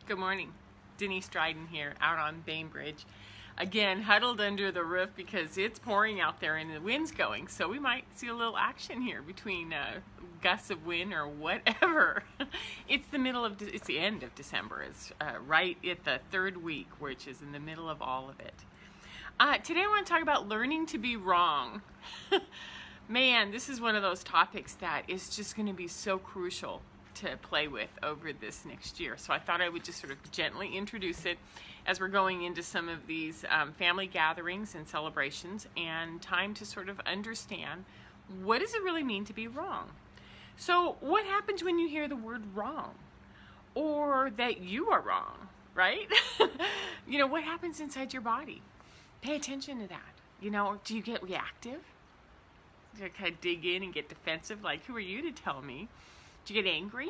Good morning. Denise Dryden here, out on Bainbridge. Again, huddled under the roof because it's pouring out there and the wind's going, so we might see a little action here between gusts of wind or whatever. It's the end of December. It's right at the third week, which is in the middle of all of it. Today I want to talk about learning to be wrong. Man, this is one of those topics that is just going to be so crucial to play with over this next year. So I thought I would just sort of gently introduce it as we're going into some of these family gatherings and celebrations, and time to sort of understand, what does it really mean to be wrong? So what happens when you hear the word wrong, or that you are wrong, right? What happens inside your body? Pay attention to that. Do you get reactive? Do you kind of dig in and get defensive, like, who are you to tell me? Do you get angry?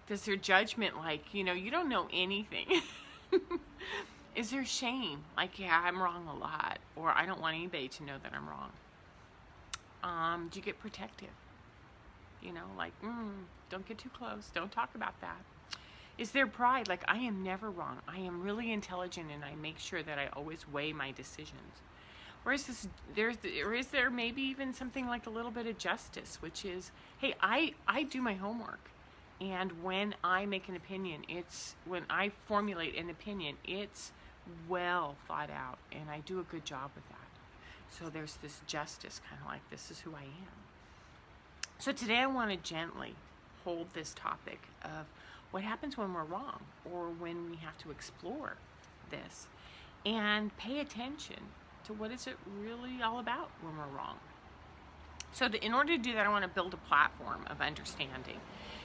Does there judgment, like, you don't know anything? Is there shame? Like, yeah, I'm wrong a lot, or I don't want anybody to know that I'm wrong. Do you get protective? Like, don't get too close. Don't talk about that. Is there pride? Like, I am never wrong. I am really intelligent, and I make sure that I always weigh my decisions. Or is there maybe even something like a little bit of justice, which is, hey, I do my homework, and when I make an opinion, when I formulate an opinion, it's well thought out, and I do a good job with that. So there's this justice, kind of like, this is who I am. So today I want to gently hold this topic of what happens when we're wrong, or when we have to explore this, and pay attention to what is it really all about when we're wrong. So in order to do that, I want to build a platform of understanding,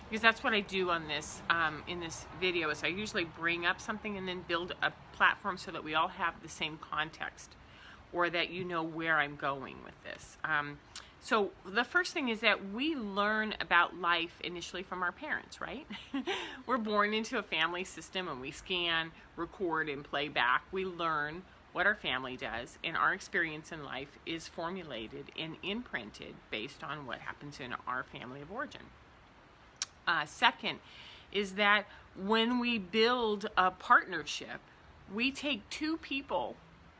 because that's what I do on this in this video. Is I usually bring up something and then build a platform so that we all have the same context, or that you know where I'm going with this. So the first thing is that we learn about life initially from our parents, right? We're born into a family system, and we scan, record, and play back. We learn what our family does, and our experience in life is formulated and imprinted based on what happens in our family of origin. Second is that when we build a partnership, we take two people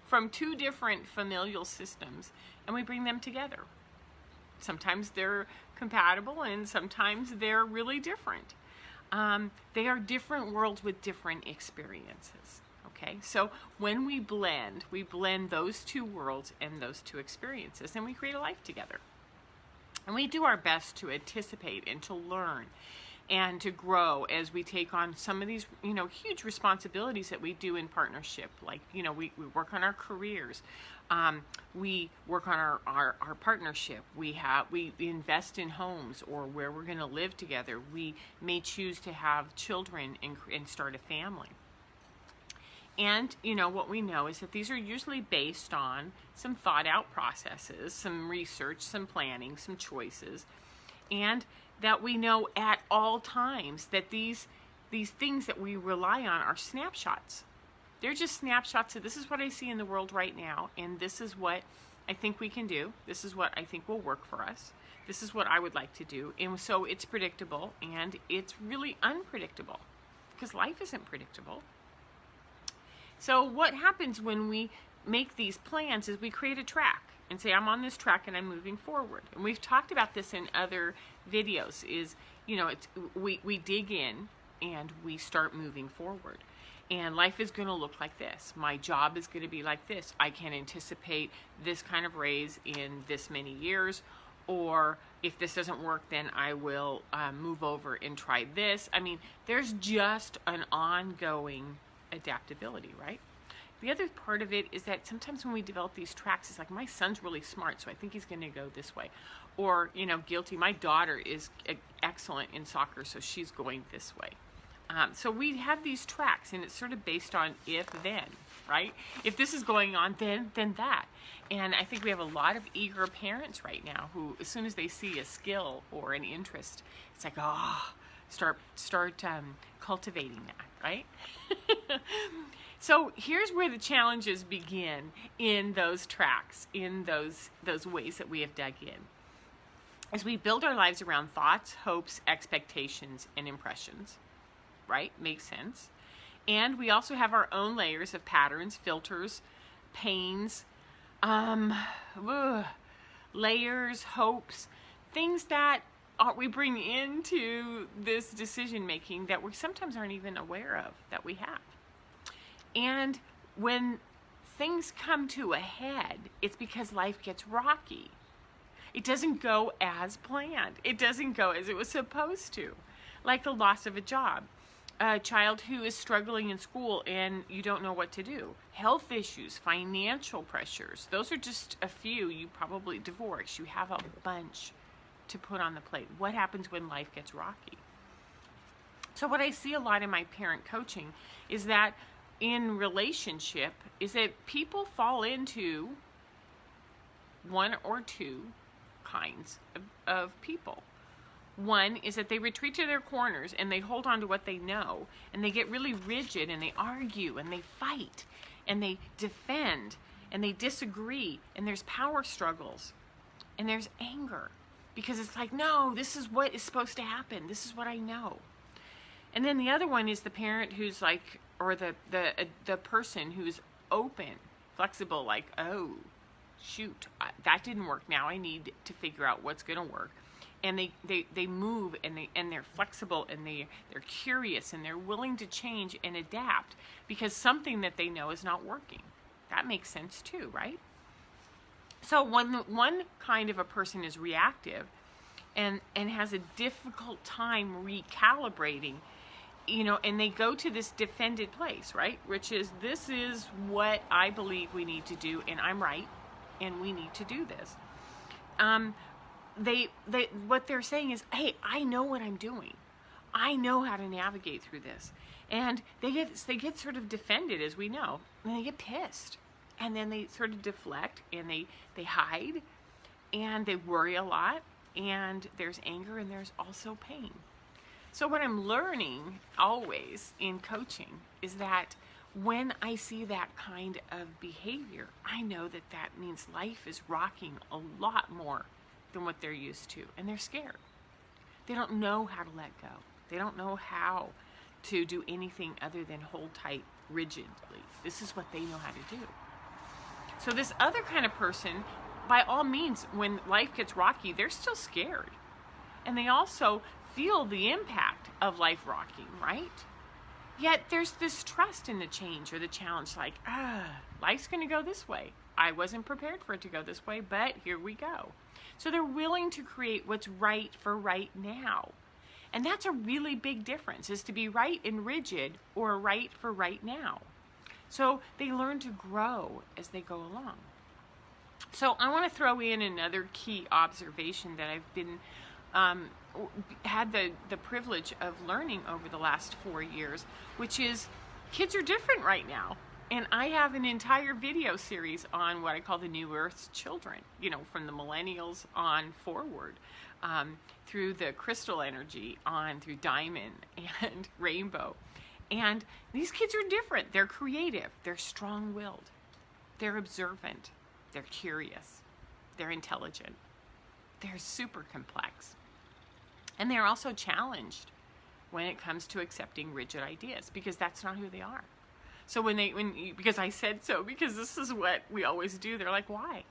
from two different familial systems and we bring them together. Sometimes they're compatible, and sometimes they're really different. They are different worlds with different experiences. Okay, so when we blend those two worlds and those two experiences, and we create a life together. And we do our best to anticipate and to learn and to grow as we take on some of these, huge responsibilities that we do in partnership. Like, we work on our careers. We work on our partnership. We invest in homes, or where we're going to live together. We may choose to have children and start a family. And, what we know is that these are usually based on some thought out processes, some research, some planning, some choices, and that we know at all times that these things that we rely on are snapshots. They're just snapshots of, this is what I see in the world right now, and this is what I think we can do. This is what I think will work for us. This is what I would like to do. And so it's predictable, and it's really unpredictable, because life isn't predictable. So what happens when we make these plans is we create a track and say, I'm on this track and I'm moving forward. And we've talked about this in other videos, is, we dig in and we start moving forward. And life is going to look like this. My job is going to be like this. I can anticipate this kind of raise in this many years. Or if this doesn't work, then I will move over and try this. I mean, there's just an ongoing adaptability, right? The other part of it is that sometimes when we develop these tracks, it's like, my son's really smart, so I think he's going to go this way. Or, guilty, my daughter is excellent in soccer, so she's going this way. So we have these tracks, and it's sort of based on if-then, right? If this is going on, then that. And I think we have a lot of eager parents right now who, as soon as they see a skill or an interest, it's like, start cultivating that, right? So here's where the challenges begin in those tracks, in those ways that we have dug in. As we build our lives around thoughts, hopes, expectations, and impressions, right? Makes sense. And we also have our own layers of patterns, filters, pains, layers, hopes, things that we bring into this decision making that we sometimes aren't even aware of that we have. And when things come to a head, it's because life gets rocky. It doesn't go as planned. It doesn't go as it was supposed to. Like the loss of a job, a child who is struggling in school and you don't know what to do, health issues, financial pressures. Those are just a few. You probably divorce. You have a bunch to put on the plate. What happens when life gets rocky? So what I see a lot in my parent coaching is that in relationship is that people fall into one or two kinds of people. One is that they retreat to their corners and they hold on to what they know, and they get really rigid and they argue and they fight and they defend and they disagree, and there's power struggles and there's anger because it's like, no, this is what is supposed to happen. This is what I know. And then the other one is the parent who's like, or the person who's open, flexible, like, oh, shoot, that didn't work. Now I need to figure out what's going to work. And they move and they're flexible and they're curious and they're willing to change and adapt because something that they know is not working. That makes sense too, right? So one kind of a person is reactive and has a difficult time recalibrating, and they go to this defended place, right? Which is, this is what I believe we need to do, and I'm right, and we need to do this. They what they're saying is, hey, I know what I'm doing. I know how to navigate through this. And they get sort of defended, as we know, and they get pissed. And then they sort of deflect and they hide and they worry a lot, and there's anger and there's also pain. So what I'm learning always in coaching is that when I see that kind of behavior, I know that that means life is rocking a lot more than what they're used to, and they're scared. They don't know how to let go. They don't know how to do anything other than hold tight rigidly. This is what they know how to do. So this other kind of person, by all means, when life gets rocky, they're still scared. And they also feel the impact of life rocking, right? Yet there's this trust in the change or the challenge, like, life's going to go this way. I wasn't prepared for it to go this way, but here we go. So they're willing to create what's right for right now. And that's a really big difference, is to be right and rigid or right for right now. So they learn to grow as they go along. So I want to throw in another key observation that I've been had the privilege of learning over the last 4 years, which is kids are different right now. And I have an entire video series on what I call the New Earth's children, from the millennials on forward, through the crystal energy on through diamond and rainbow. And these kids are different. They're creative. They're strong-willed. They're observant. They're curious. They're intelligent. They're super complex. And they're also challenged when it comes to accepting rigid ideas, because that's not who they are. So because I said so, because this is what we always do, they're like, why?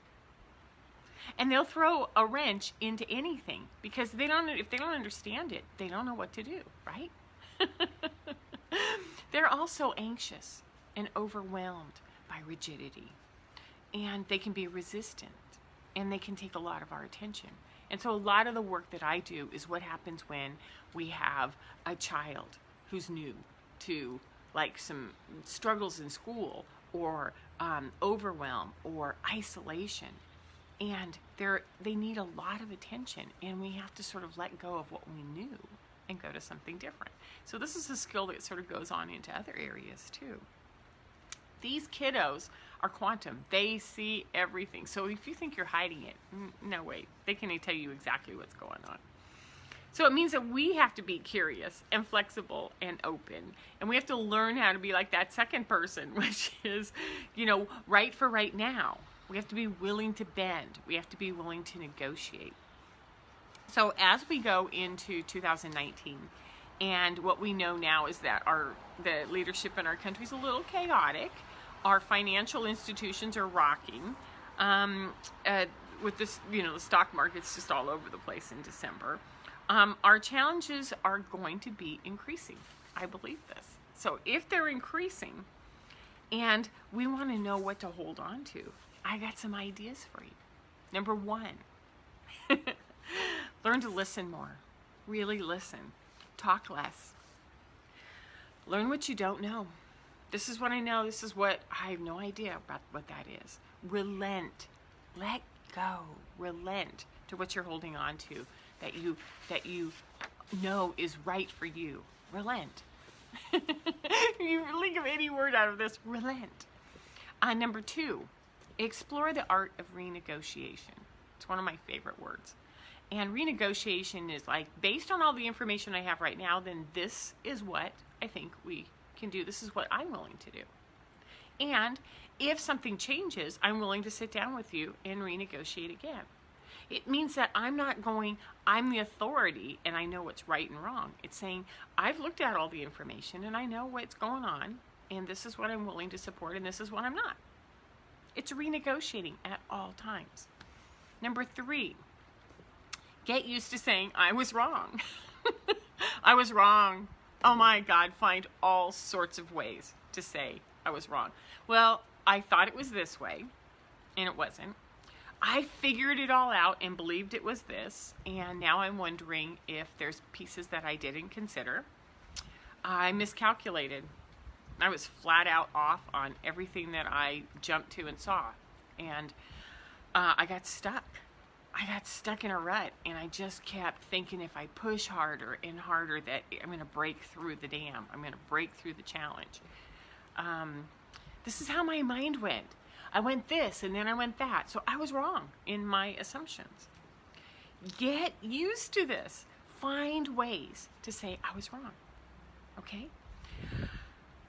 And they'll throw a wrench into anything because if they don't understand it, they don't know what to do, right? They're also anxious and overwhelmed by rigidity, and they can be resistant, and they can take a lot of our attention. And so a lot of the work that I do is what happens when we have a child who's new to like some struggles in school or overwhelm or isolation, and they need a lot of attention, and we have to sort of let go of what we knew and go to something different. So this is a skill that sort of goes on into other areas too. These kiddos are quantum. They see everything. So if you think you're hiding it, no, wait. They can tell you exactly what's going on. So it means that we have to be curious and flexible and open. And we have to learn how to be like that second person, which is, right for right now. We have to be willing to bend. We have to be willing to negotiate. So as we go into 2019 And what we know now is that the leadership in our country is a little chaotic. Our financial institutions are rocking. With this, the stock market's just all over the place in December. Our challenges are going to be increasing. I believe this. So if they're increasing and we want to know what to hold on to, I got some ideas for you. Number one, learn to listen more. Really listen. Talk less. Learn what you don't know. This is what I know. This is what I have no idea about what that is. Relent. Let go. Relent to what you're holding on to that you know is right for you. Relent. You think of any word out of this, relent. Number two, explore the art of renegotiation. It's one of my favorite words. And renegotiation is like, based on all the information I have right now, then this is what I think we can do. This is what I'm willing to do. And if something changes, I'm willing to sit down with you and renegotiate again. It means that I'm the authority and I know what's right and wrong. It's saying, I've looked at all the information and I know what's going on, and this is what I'm willing to support and this is what I'm not. It's renegotiating at all times. Number three, get used to saying, I was wrong. I was wrong. Oh my God, find all sorts of ways to say I was wrong. Well, I thought it was this way, and it wasn't. I figured it all out and believed it was this, and now I'm wondering if there's pieces that I didn't consider. I miscalculated. I was flat out off on everything that I jumped to and saw, and I got stuck. I got stuck in a rut, and I just kept thinking if I push harder and harder that I'm going to break through the dam. I'm going to break through the challenge. This is how my mind went. I went this and then I went that. So I was wrong in my assumptions. Get used to this. Find ways to say I was wrong. Okay?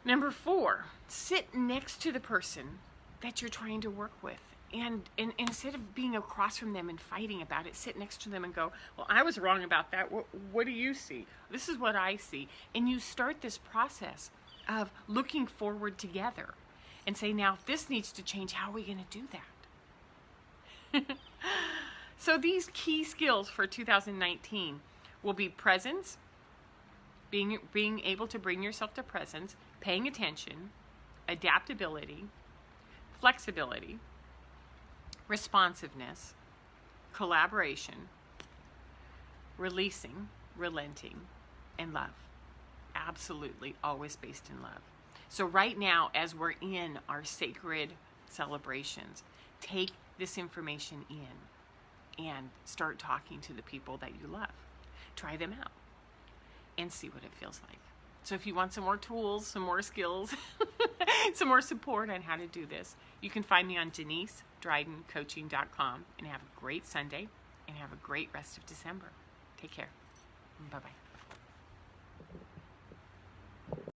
Number four, sit next to the person that you're trying to work with. And instead of being across from them and fighting about it, sit next to them and go, well, I was wrong about that. What do you see? This is what I see. And you start this process of looking forward together and say, now, if this needs to change, how are we going to do that? So these key skills for 2019 will be presence, being able to bring yourself to presence, paying attention, adaptability, flexibility, responsiveness, collaboration, releasing, relenting, and love. Absolutely always based in love. So right now, as we're in our sacred celebrations, take this information in and start talking to the people that you love. Try them out and see what it feels like. So if you want some more tools, some more skills, some more support on how to do this, you can find me on DeniseDrydenCoaching.com, and have a great Sunday and have a great rest of December. Take care. Bye-bye.